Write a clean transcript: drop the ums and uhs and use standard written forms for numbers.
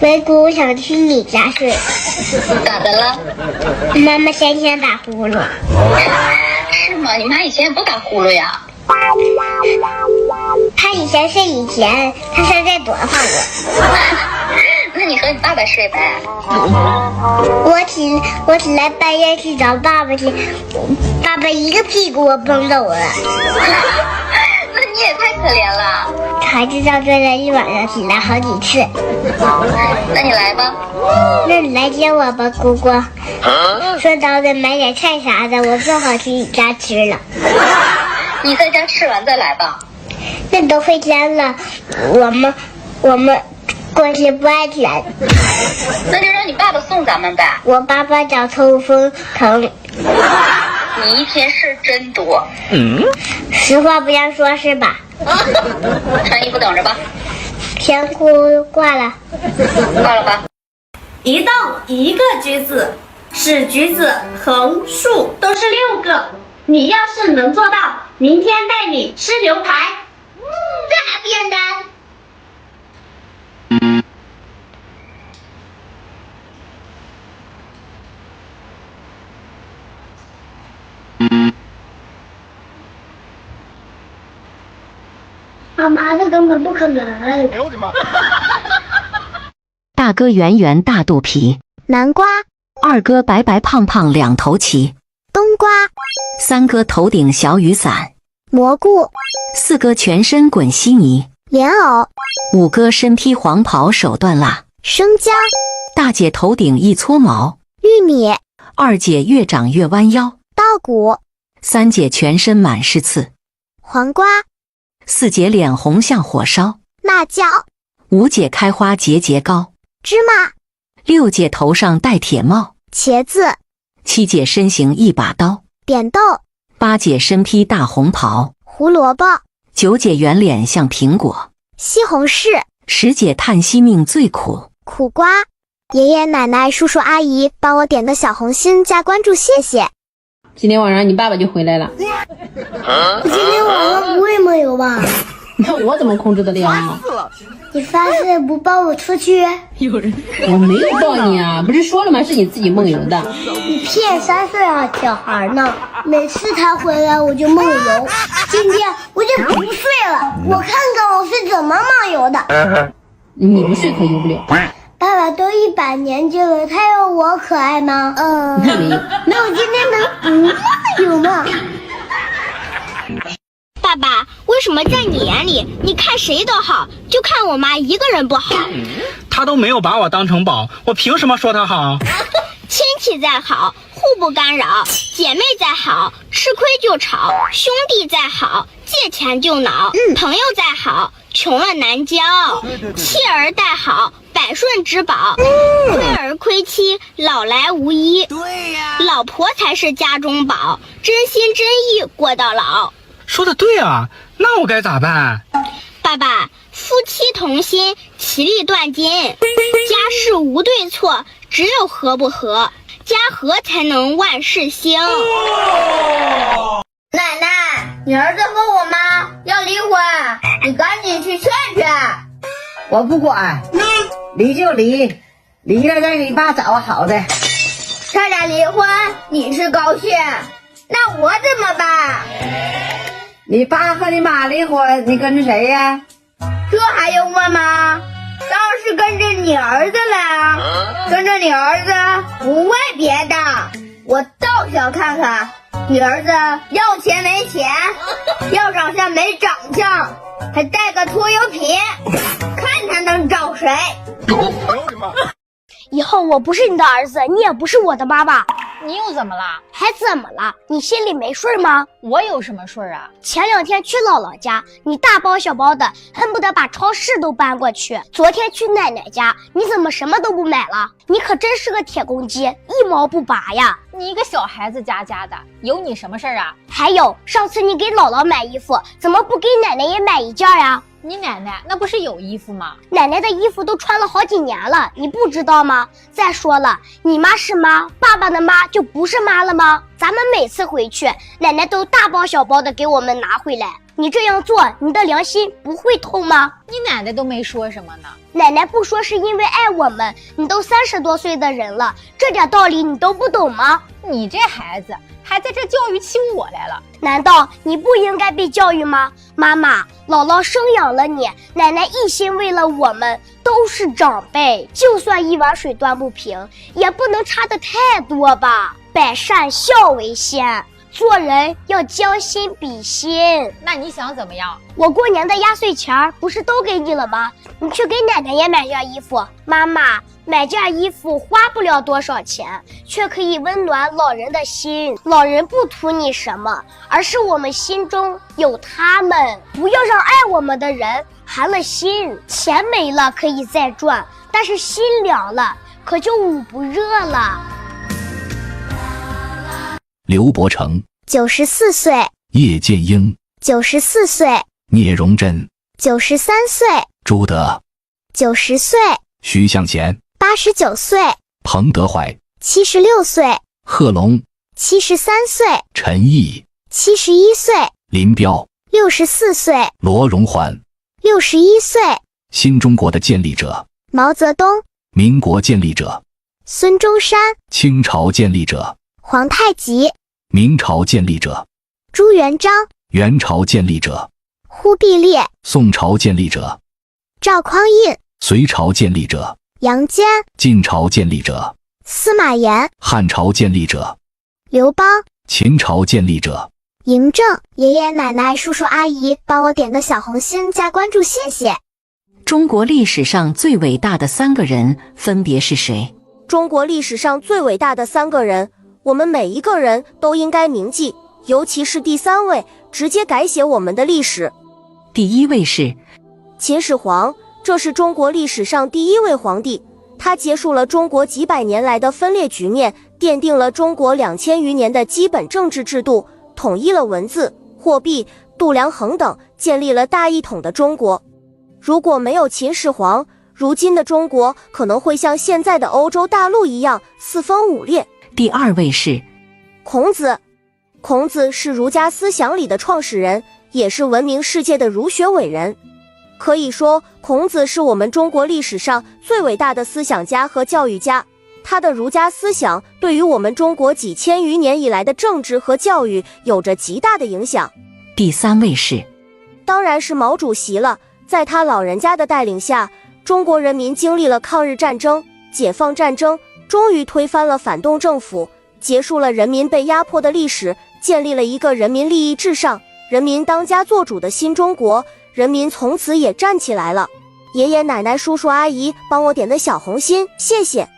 维姑，我想去你家睡。咋的了？妈妈天天打呼噜。是吗？你妈以前也不打呼噜呀？她以前睡以前，她现在躲放我。那你和你爸爸睡呗。我起来半夜去找爸爸去，爸爸一个屁股我崩走了。那你也太可怜了。才知道坐在一晚上起来好几次。那你来吧。那你来接我吧，姑姑。说到的买点菜啥的，我做好去你家吃了。你在家吃完再来吧。那都回家了，我们过去不安全。那就让你爸爸送咱们呗。我爸爸脚抽风疼。你一天事真多。实话不让说是吧？穿衣服等着吧。天哭挂了。挂了吧。一动一个橘子，使橘子横竖都是6个。你要是能做到，明天带你吃牛排。大便单。妈妈，这根本不可能。哎呦我的妈！大哥圆圆大肚皮，南瓜；二哥白白胖胖两头齐，冬瓜；三哥头顶小雨伞，蘑菇；四哥全身滚稀泥，莲藕；五哥身披黄袍手段辣，生姜；大姐头顶一撮毛，玉米；二姐越长越弯腰，稻谷；三姐全身满是刺，黄瓜；四姐脸红像火烧，辣椒；五姐开花节节高，芝麻；六姐头上戴铁帽，茄子；七姐身形一把刀，扁豆；八姐身披大红袍，胡萝卜；九姐圆脸像苹果，西红柿；十姐叹息命最苦，苦瓜；爷爷奶奶叔叔阿姨帮我点个小红心加关注，谢谢。今天晚上你爸爸就回来了。今天晚上不会梦游吧？那我怎么控制得了？你发誓不抱我出去？我没有抱你啊，不是说了吗？是你自己梦游的。你骗3岁啊小孩呢？每次他回来我就梦游，今天我就不睡了，我看看我是怎么梦游的。你不睡可游不了。爸爸都100年级了，他有我可爱吗？那没有。那我今天能不梦游吗？爸爸，为什么在你眼里，你看谁都好，就看我妈一个人不好？她都没有把我当成宝，我凭什么说她好？亲戚再好，互不干扰；姐妹再好，吃亏就吵；兄弟再好，借钱就恼；朋友再好，穷了难交；妻儿再好，百顺之宝；亏儿亏妻，老来无依。对呀，老婆才是家中宝，真心真意过到老。说的对啊，那我该咋办？爸爸，夫妻同心，其利断金。家事无对错，只有和不和。家和才能万事兴。奶奶，你儿子和我妈要离婚，你赶紧去劝劝。我不管，离就离，离了再给你爸找个好的。他俩离婚，你是高兴，那我怎么办？你爸和你妈离婚，你跟着谁呀？这还用问吗？当然是跟着你儿子了。跟着你儿子不为别的，我倒想看看你儿子要钱没钱，要长相没长相，还带个拖油瓶，看他能找谁。以后我不是你的儿子，你也不是我的妈妈。你又怎么了？还怎么了？你心里没数吗？我有什么数啊？前2天去姥姥家，你大包小包的，恨不得把超市都搬过去。昨天去奶奶家，你怎么什么都不买了？你可真是个铁公鸡，一毛不拔呀！你一个小孩子家的，有你什么事儿啊？还有，上次你给姥姥买衣服，怎么不给奶奶也买一件呀？你奶奶那不是有衣服吗？奶奶的衣服都穿了好几年了，你不知道吗？再说了，你妈是妈，爸爸的妈就不是妈了吗？咱们每次回去，奶奶都大包小包的给我们拿回来。你这样做，你的良心不会痛吗？你奶奶都没说什么呢。奶奶不说是因为爱我们，你都30多岁的人了，这点道理你都不懂吗？你这孩子还在这教育起我来了。难道你不应该被教育吗？妈妈，姥姥生养了你，奶奶一心为了我们，都是长辈，就算一碗水端不平，也不能差得太多吧。百善孝为先，做人要将心比心。那你想怎么样？我过年的压岁钱不是都给你了吗？你去给奶奶也买件衣服。妈妈，买件衣服花不了多少钱，却可以温暖老人的心。老人不图你什么，而是我们心中有他们。不要让爱我们的人寒了心。钱没了可以再赚，但是心凉了可就捂不热了。刘伯承94岁，叶剑英94岁，聂荣臻93岁，朱德90岁，徐向前89岁，彭德怀76岁，贺龙73岁，陈毅71岁，林彪64岁，罗荣桓61岁，新中国的建立者毛泽东，民国建立者孙中山，清朝建立者皇太极，明朝建立者朱元璋，元朝建立者忽必烈，宋朝建立者赵匡胤，隋朝建立者杨坚，晋朝建立者司马炎，汉朝建立者刘邦，秦朝建立者嬴政。爷爷奶奶叔叔阿姨帮我点个小红心加关注，谢谢。中国历史上最伟大的3个人分别是谁？中国历史上最伟大的3个人，我们每一个人都应该铭记，尤其是第3位，直接改写我们的历史。第1位是秦始皇，这是中国历史上第1位皇帝，他结束了中国几百年来的分裂局面，奠定了中国2000余年的基本政治制度，统一了文字、货币、度量衡等，建立了大一统的中国。如果没有秦始皇，如今的中国可能会像现在的欧洲大陆一样4分5裂。第2位是孔子。孔子是儒家思想里的创始人，也是闻名世界的儒学伟人。可以说，孔子是我们中国历史上最伟大的思想家和教育家。他的儒家思想对于我们中国几千余年以来的政治和教育有着极大的影响。第3位是当然是毛主席了。在他老人家的带领下，中国人民经历了抗日战争、解放战争，终于推翻了反动政府，结束了人民被压迫的历史，建立了一个人民利益至上、人民当家作主的新中国。人民从此也站起来了。爷爷奶奶叔叔阿姨帮我点的小红心，谢谢。